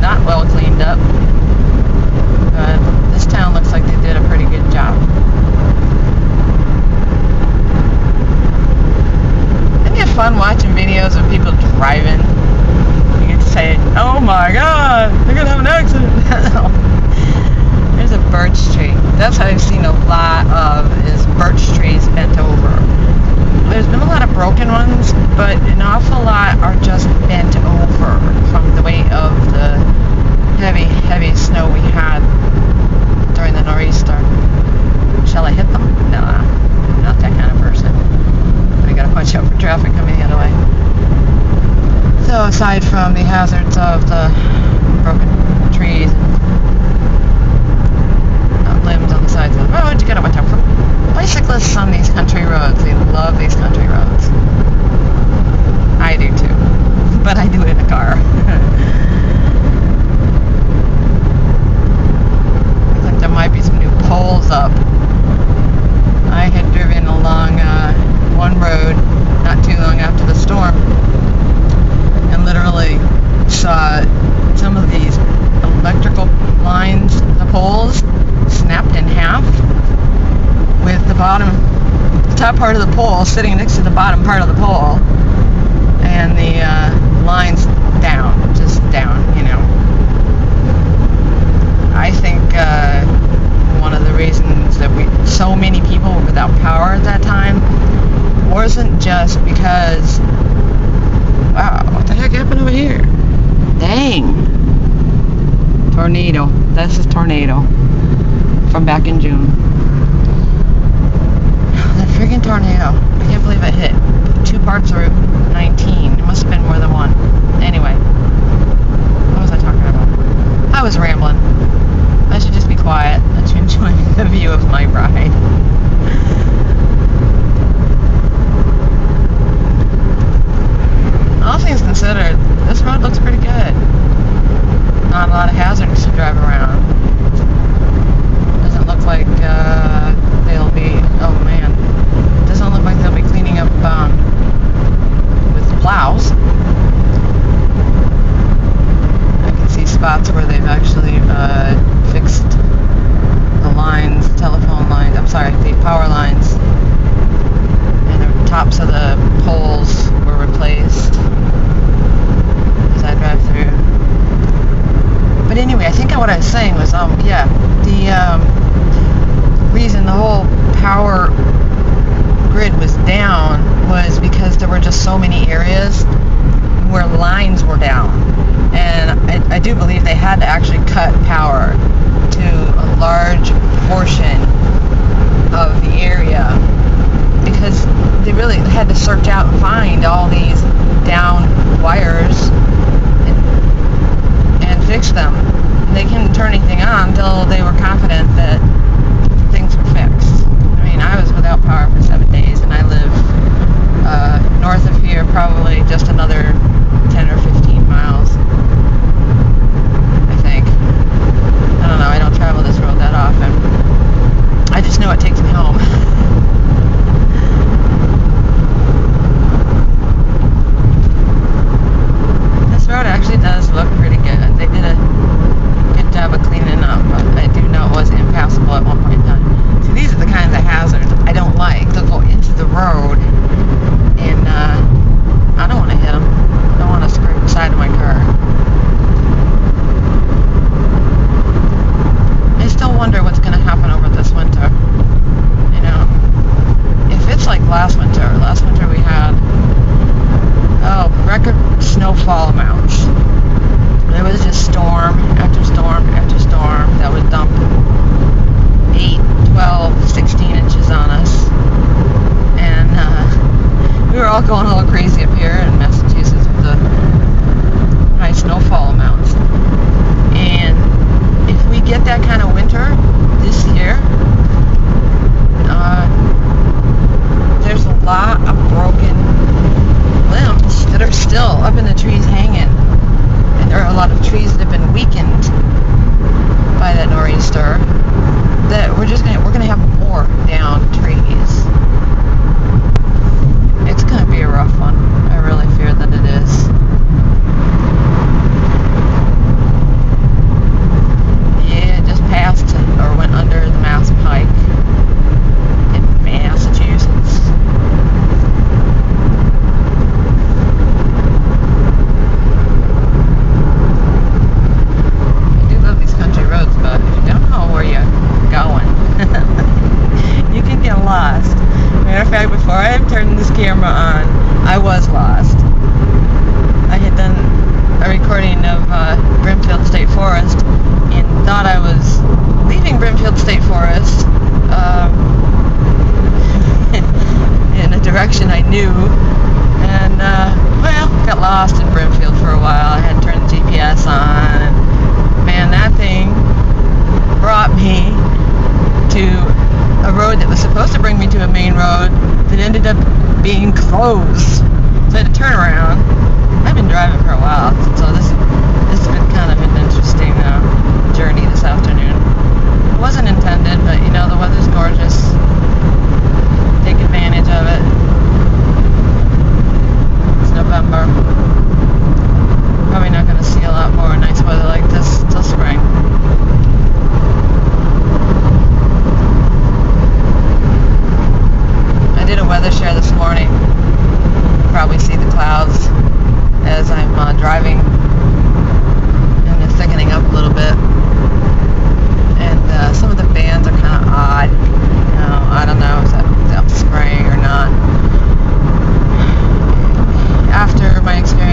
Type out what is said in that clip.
not well cleaned up. But this town looks like they did a pretty good job. Isn't it fun watching videos of people driving? You get to say, oh my god, they're gonna have an accident. There's a birch tree. That's what I've seen a lot of, is birch trees bent over. There's been a lot of broken ones, but an awful lot are just bent over from the weight of the heavy snow we had during the nor'easter. Shall I hit them? No, I'm not that kind of person. I gotta watch out for traffic coming the other way. So aside from the hazards of the broken trees and limbs on the sides of the road, you gotta watch out for bicyclists on these country roads. They love these country roads. I do too, but I do it in a car. Looks like there might be some new poles up. I had driven along one road not too long after the storm, and literally saw some of these electrical lines, the poles, snapped in half, with the top part of the pole sitting next to the bottom part of the pole, and the lines down, just down, you know. I think one of the reasons that so many people were without power at that time wasn't just because, wow, what the heck happened over here? Dang. Tornado. This is tornado from back in June. The freaking tornado. I can't believe it hit 2 parts of Route 19. It must have been more than one. Anyway, what was I talking about? I was rambling. I should just be quiet. Let you enjoy the view of my ride. All things considered, this road looks pretty good. Not a lot of hazards to drive around. Doesn't look like they'll be, oh man, doesn't look like they'll be cleaning up with plows. I can see spots where they've actually fixed the lines, telephone lines, I'm sorry, the power lines, and the tops of the poles were replaced as I drive through. But anyway, I think what I was saying was, the reason the whole power grid was down was because there were just so many areas where lines were down. And I do believe they had to actually cut power to a large portion of the area, because they really had to search out and find all these down wires and fix them. They couldn't turn anything on until they were confident that things were fixed. I mean, I was without power for 7 days, and I live north of here, probably just another 10 or 15 miles, I think. I don't know, I don't travel this road that often. I just know it takes me home. This road actually does look pretty good. They did a good job of cleaning up, but I do know it was impassable at one point in time. See, these are the kinds of hazards I don't like. They'll go into the road, and I don't want to hit them. I don't want to scrape the side of my car. I still wonder what's going to happen over this winter. You know, if it's like last winter we had, record snowfall amounts. It was just storm after storm after storm that would dump 8, 12, 16 inches on us. And we were all going a little crazy up here in Massachusetts with the high snowfall amounts. And if we get that kind of winter this year, there's a lot of broken limbs that are still up in the trees hanging. And there are a lot of trees that have been weakened by that nor'easter that we're gonna have more down trees. It's gonna be a rough one. I really fear that it is. for a while. I had turned the GPS on, and man, that thing brought me to a road that was supposed to bring me to a main road that ended up being closed. So I had to turn around. I've been driving for a while, so this has been kind of an interesting journey this afternoon. It wasn't intended, but you know, the weather's gorgeous. Take advantage of it. It's November. Probably not going to see a lot more nice weather like this till spring. I did a weather share this morning. Probably see the clouds as I'm driving, and they're thickening up a little bit. And some of the bands are kind of odd. You know, I don't know if that's spraying or not. After my experience